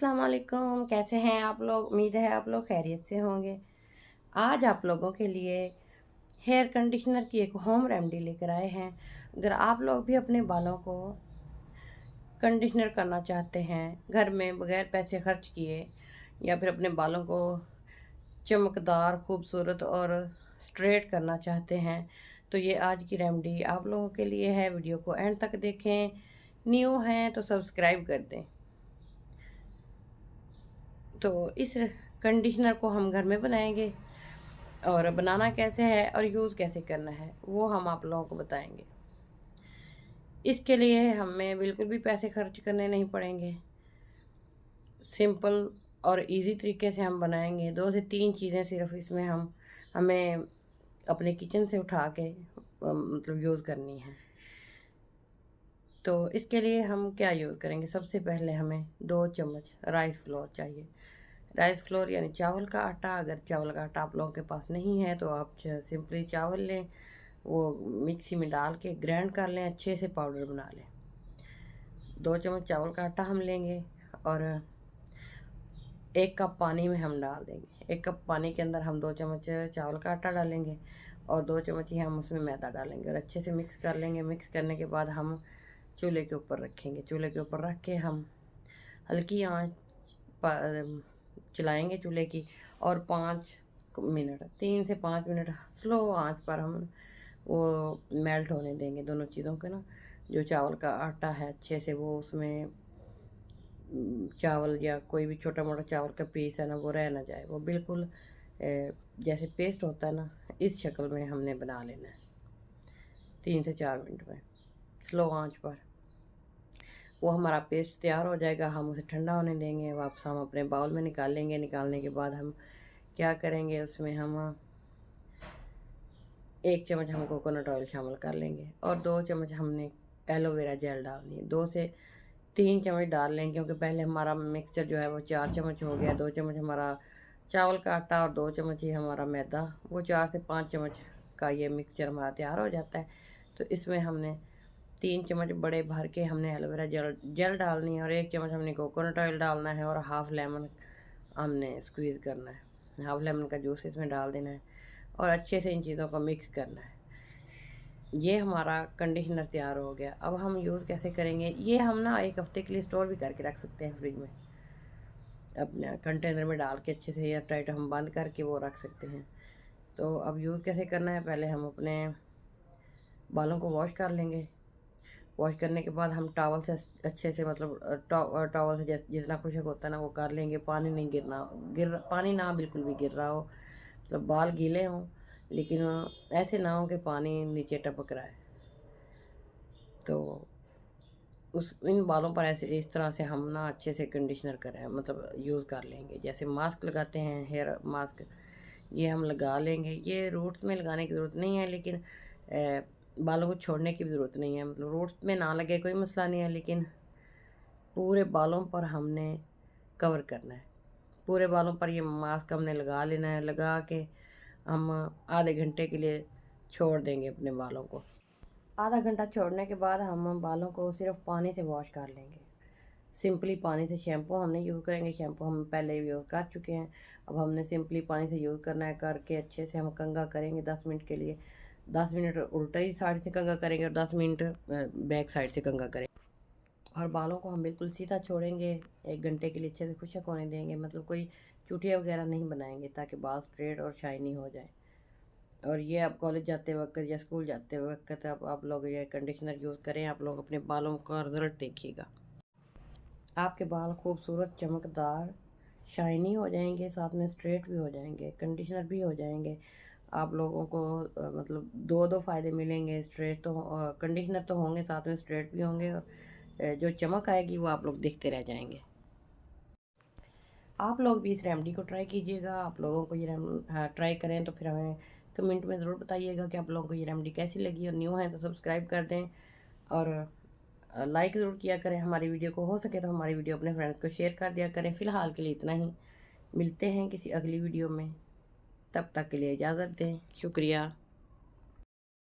अस्सलाम वालेकुम, कैसे हैं आप लोग। उम्मीद है आप लोग खैरियत से होंगे। आज आप लोगों के लिए हेयर कंडीशनर की एक होम रेमेडी लेकर आए हैं। अगर आप लोग भी अपने बालों को कंडीशनर करना चाहते हैं घर में बगैर पैसे खर्च किए, या फिर अपने बालों को चमकदार खूबसूरत और स्ट्रेट करना चाहते हैं, तो ये आज की रेमेडी आप लोगों के लिए है। वीडियो को एंड तक देखें। न्यू हैं तो सब्सक्राइब कर दें। तो इस कंडीशनर को हम घर में बनाएंगे, और बनाना कैसे है और यूज़ कैसे करना है वो हम आप लोगों को बताएंगे। इसके लिए हमें बिल्कुल भी पैसे खर्च करने नहीं पड़ेंगे। सिंपल और इजी तरीके से हम बनाएंगे। 2 से 3 चीज़ें सिर्फ इसमें हमें अपने किचन से उठा के मतलब यूज़ करनी है। तो इसके लिए हम क्या यूज़ करेंगे, सबसे पहले हमें 2 चम्मच राइस फ्लोर चाहिए। राइस फ्लोर यानी चावल का आटा। अगर चावल का आटा आप लोगों के पास नहीं है तो आप सिंपली चावल लें, वो मिक्सी में डाल के ग्राइंड कर लें, अच्छे से पाउडर बना लें। 2 चम्मच चावल का आटा हम लेंगे और 1 कप पानी में हम डाल देंगे। 1 कप पानी के अंदर हम 2 चम्मच चावल का आटा डालेंगे और 2 चम्मच ही हम उसमें मैदा डालेंगे और अच्छे से मिक्स कर लेंगे। मिक्स करने के बाद हम चूल्हे के ऊपर रखेंगे। चूल्हे के ऊपर रख के हम हल्की आंच पर चलाएंगे चूल्हे की, और 5 मिनट 3 से 5 मिनट स्लो आंच पर हम वो मेल्ट होने देंगे दोनों चीज़ों के ना। जो चावल का आटा है अच्छे से वो उसमें चावल या कोई भी छोटा मोटा चावल का पीस है ना वो रह ना जाए, वो बिल्कुल जैसे पेस्ट होता है ना इस शक्ल में हमने बना लेना है। 3 से 4 मिनट में स्लो आंच पर वो हमारा पेस्ट तैयार हो जाएगा। हम उसे ठंडा होने देंगे। वापस हम अपने बाउल में निकाल लेंगे। निकालने के बाद हम क्या करेंगे, उसमें हम 1 चम्मच हम कोकोनट ऑयल शामिल कर लेंगे और 2 चम्मच हमने एलोवेरा जेल डालनी है। 2 से 3 चम्मच डाल लेंगे, क्योंकि पहले हमारा मिक्सचर जो है वो 4 चम्मच हो गया। 2 चम्मच हमारा चावल का आटा और 2 चम्मच ही हमारा मैदा, वो 4 से 5 चम्मच का ये मिक्सचर हमारा तैयार हो जाता है। तो इसमें हमने 3 चम्मच बड़े भर के हमने एलोवेरा जेल जेल डालनी है और 1 चम्मच हमने कोकोनट ऑयल डालना है और हाफ़ लेमन हमने स्क्वीज़ करना है। हाफ़ लेमन का जूस इसमें डाल देना है और अच्छे से इन चीज़ों को मिक्स करना है। ये हमारा कंडीशनर तैयार हो गया। अब हम यूज़ कैसे करेंगे, ये हम ना 1 हफ़्ते के लिए स्टोर भी करके रख सकते हैं फ्रिज में, अपने कंटेनर में डाल के अच्छे से एयर टाइट हम बंद करके वो रख सकते हैं। तो अब यूज़ कैसे करना है, पहले हम अपने बालों को वॉश कर लेंगे। वॉश करने के बाद हम टॉवल से अच्छे से मतलब टॉवल से जितना खुशक होता है ना वो कर लेंगे। पानी नहीं पानी ना बिल्कुल भी गिर रहा हो, मतलब बाल गीले हों लेकिन ऐसे ना हो कि पानी नीचे टपक रहा है। तो इन बालों पर ऐसे इस तरह से हम ना अच्छे से कंडीशनर करें, मतलब यूज़ कर लेंगे। जैसे मास्क लगाते हैं, हेयर मास्क, ये हम लगा लेंगे। ये रूट्स में लगाने की ज़रूरत नहीं है, लेकिन बालों को छोड़ने की भी ज़रूरत नहीं है। मतलब रूट्स में ना लगे कोई मसला नहीं है, लेकिन पूरे बालों पर हमने कवर करना है। पूरे बालों पर ये मास्क हमने लगा लेना है। लगा के हम आधे घंटे के लिए छोड़ देंगे अपने बालों को। आधा घंटा छोड़ने के बाद हम बालों को सिर्फ पानी से वॉश कर लेंगे। सिंपली पानी से। शैम्पू हम नहीं यूज़ करेंगे, शैम्पू हम पहले यूज़ कर चुके हैं। अब हमने सिंपली पानी से यूज़ करना है। करके अच्छे से हम कंघा करेंगे 10 मिनट के लिए। 10 मिनट उल्टा ही साइड से कंघा करेंगे और 10 मिनट बैक साइड से कंघा करेंगे। और बालों को हम बिल्कुल सीधा छोड़ेंगे। 1 घंटे के लिए अच्छे से खुशक होने देंगे, मतलब कोई चुटिया वगैरह नहीं बनाएंगे, ताकि बाल स्ट्रेट और शाइनी हो जाए। और ये आप कॉलेज जाते वक्त या स्कूल जाते वक्त अब आप लोग ये कंडीशनर यूज़ करें। आप लोग अपने बालों का रिज़ल्ट देखिएगा। आपके बाल खूबसूरत चमकदार शाइनी हो जाएंगे, साथ में स्ट्रेट भी हो जाएंगे, कंडीशनर भी हो जाएंगे। आप लोगों को मतलब दो फ़ायदे मिलेंगे। स्ट्रेट तो कंडीशनर तो होंगे, साथ में स्ट्रेट भी होंगे, और जो चमक आएगी वो आप लोग देखते रह जाएंगे। आप लोग भी इस रेमेडी को ट्राई कीजिएगा। आप लोगों को ये ट्राई करें तो फिर हमें कमेंट में ज़रूर बताइएगा कि आप लोगों को ये रेमेडी कैसी लगी। और न्यू हैं तो सब्सक्राइब कर दें और लाइक ज़रूर किया करें हमारी वीडियो को। हो सके तो हमारी वीडियो अपने फ्रेंड्स को शेयर कर दिया करें। फ़िलहाल के लिए इतना ही। मिलते हैं किसी अगली वीडियो में, तब तक के लिए इजाज़त दें। शुक्रिया।